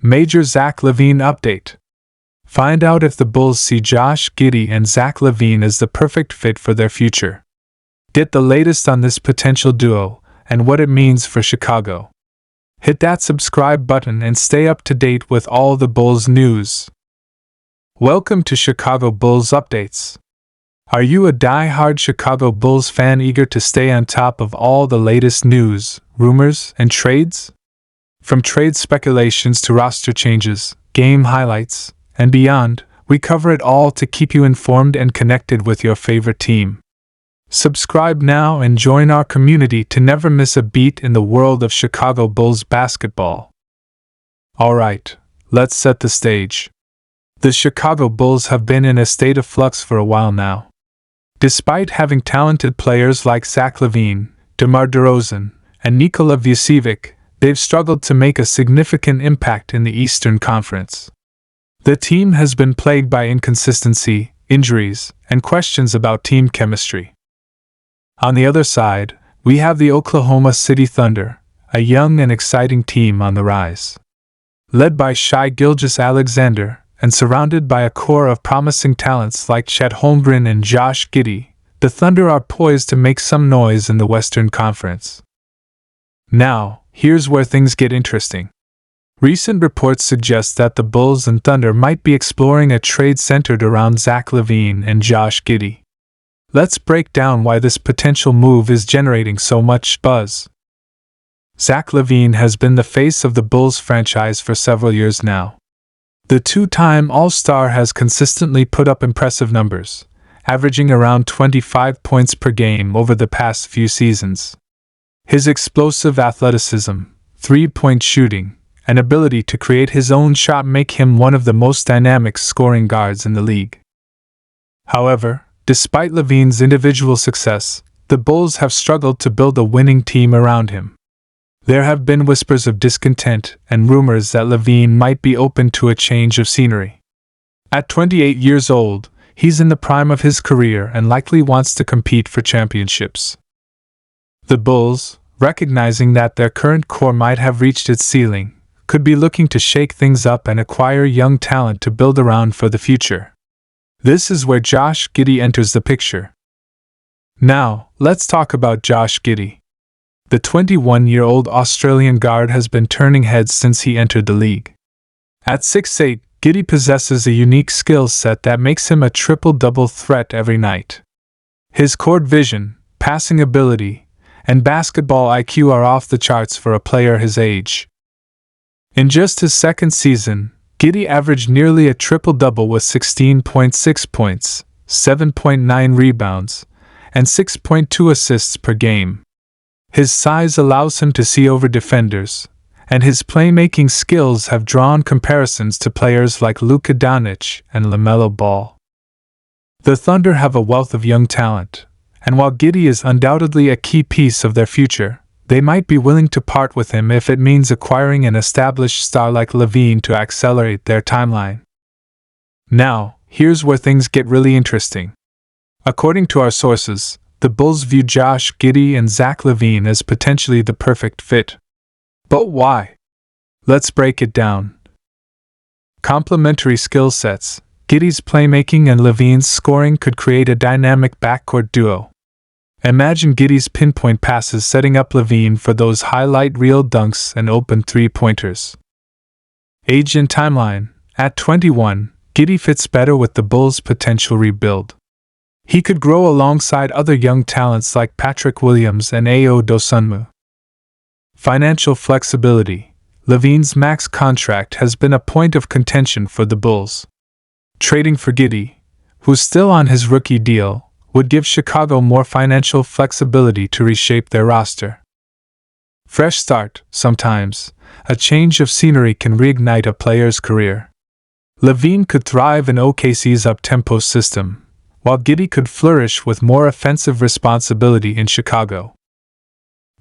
Major Zach LaVine update. Find out if the Bulls see Josh Giddey and Zach LaVine as the perfect fit for their future. Get the latest on this potential duo and what it means for Chicago. Hit that subscribe button and stay up to date with all the Bulls news. Welcome to Chicago Bulls Updates. Are you a die-hard Chicago Bulls fan eager to stay on top of all the latest news, rumors, and trades? From trade speculations to roster changes, game highlights, and beyond, we cover it all to keep you informed and connected with your favorite team. Subscribe now and join our community to never miss a beat in the world of Chicago Bulls basketball. Alright, let's set the stage. The Chicago Bulls have been in a state of flux for a while now. Despite having talented players like Zach LaVine, DeMar DeRozan, and Nikola Vucevic, they've struggled to make a significant impact in the Eastern Conference. The team has been plagued by inconsistency, injuries, and questions about team chemistry. On the other side, we have the Oklahoma City Thunder, a young and exciting team on the rise. Led by Shai Gilgeous-Alexander, and surrounded by a core of promising talents like Chet Holmgren and Josh Giddey, the Thunder are poised to make some noise in the Western Conference. Now, here's where things get interesting. Recent reports suggest that the Bulls and Thunder might be exploring a trade centered around Zach LaVine and Josh Giddey. Let's break down why this potential move is generating so much buzz. Zach LaVine has been the face of the Bulls franchise for several years now. The two-time All-Star has consistently put up impressive numbers, averaging around 25 points per game over the past few seasons. His explosive athleticism, three-point shooting, and ability to create his own shot make him one of the most dynamic scoring guards in the league. However, despite LaVine's individual success, the Bulls have struggled to build a winning team around him. There have been whispers of discontent and rumors that LaVine might be open to a change of scenery. At 28 years old, he's in the prime of his career and likely wants to compete for championships. The Bulls, recognizing that their current core might have reached its ceiling, could be looking to shake things up and acquire young talent to build around for the future. This is where Josh Giddey enters the picture. Now, let's talk about Josh Giddey. The 21-year-old Australian guard has been turning heads since he entered the league. At 6'8", Giddey possesses a unique skill set that makes him a triple-double threat every night. His court vision, passing ability, and basketball IQ are off the charts for a player his age. In just his second season, Giddey averaged nearly a triple-double with 16.6 points, 7.9 rebounds, and 6.2 assists per game. His size allows him to see over defenders, and his playmaking skills have drawn comparisons to players like Luka Doncic and LaMelo Ball. The Thunder have a wealth of young talent, and while Giddey is undoubtedly a key piece of their future, they might be willing to part with him if it means acquiring an established star like LaVine to accelerate their timeline. Now, here's where things get really interesting. According to our sources, the Bulls view Josh Giddey and Zach LaVine as potentially the perfect fit. But why? Let's break it down. Complementary skill sets, Giddey's playmaking and LaVine's scoring could create a dynamic backcourt duo. Imagine Giddey's pinpoint passes setting up LaVine for those highlight reel dunks and open three-pointers. Age and timeline. At 21, Giddey fits better with the Bulls' potential rebuild. He could grow alongside other young talents like Patrick Williams and Ayo Dosunmu. Financial flexibility. LaVine's max contract has been a point of contention for the Bulls. Trading for Giddey, who's still on his rookie deal, would give Chicago more financial flexibility to reshape their roster. Fresh start. Sometimes, a change of scenery can reignite a player's career. LaVine could thrive in OKC's up-tempo system, while Giddey could flourish with more offensive responsibility in Chicago.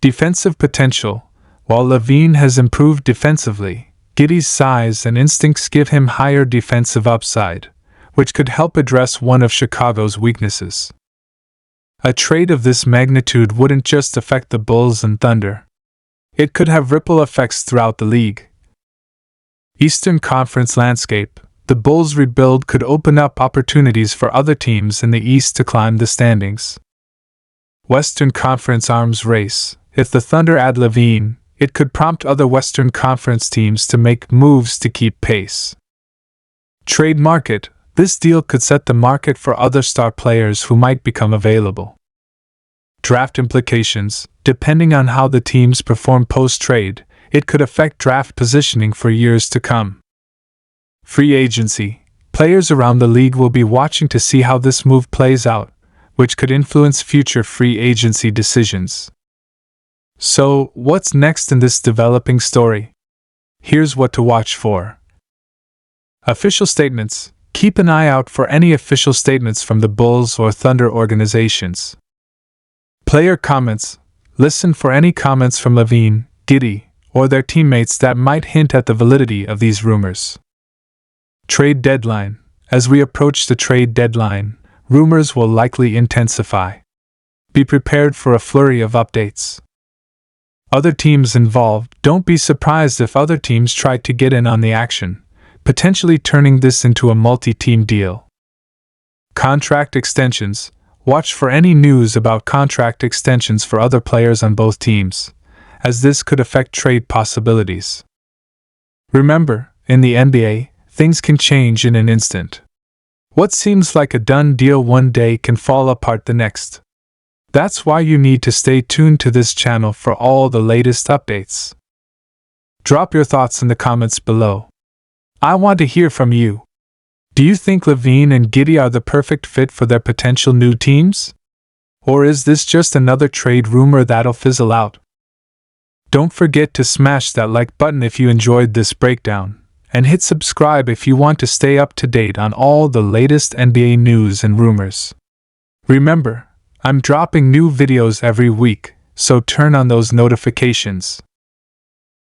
Defensive potential. While LaVine has improved defensively, Giddey's size and instincts give him higher defensive upside, which could help address one of Chicago's weaknesses. A trade of this magnitude wouldn't just affect the Bulls and Thunder. It could have ripple effects throughout the league. Eastern Conference landscape. The Bulls' rebuild could open up opportunities for other teams in the East to climb the standings. Western Conference arms race. If the Thunder add LaVine, it could prompt other Western Conference teams to make moves to keep pace. Trade market. This deal could set the market for other star players who might become available. Draft implications. Depending on how the teams perform post-trade, it could affect draft positioning for years to come. Free agency. Players around the league will be watching to see how this move plays out, which could influence future free agency decisions. So, what's next in this developing story? Here's what to watch for. Official statements. Keep an eye out for any official statements from the Bulls or Thunder organizations. Player comments. Listen for any comments from LaVine, Giddey, or their teammates that might hint at the validity of these rumors. Trade deadline. As we approach the trade deadline, rumors will likely intensify. Be prepared for a flurry of updates. Other teams involved. Don't be surprised if other teams try to get in on the action, potentially turning this into a multi-team deal. Contract extensions. Watch for any news about contract extensions for other players on both teams, as this could affect trade possibilities. Remember, in the NBA, things can change in an instant. What seems like a done deal one day can fall apart the next. That's why you need to stay tuned to this channel for all the latest updates. Drop your thoughts in the comments below. I want to hear from you. Do you think LaVine and Giddey are the perfect fit for their potential new teams? Or is this just another trade rumor that'll fizzle out? Don't forget to smash that like button if you enjoyed this breakdown, and hit subscribe if you want to stay up to date on all the latest NBA news and rumors. Remember, I'm dropping new videos every week, so turn on those notifications.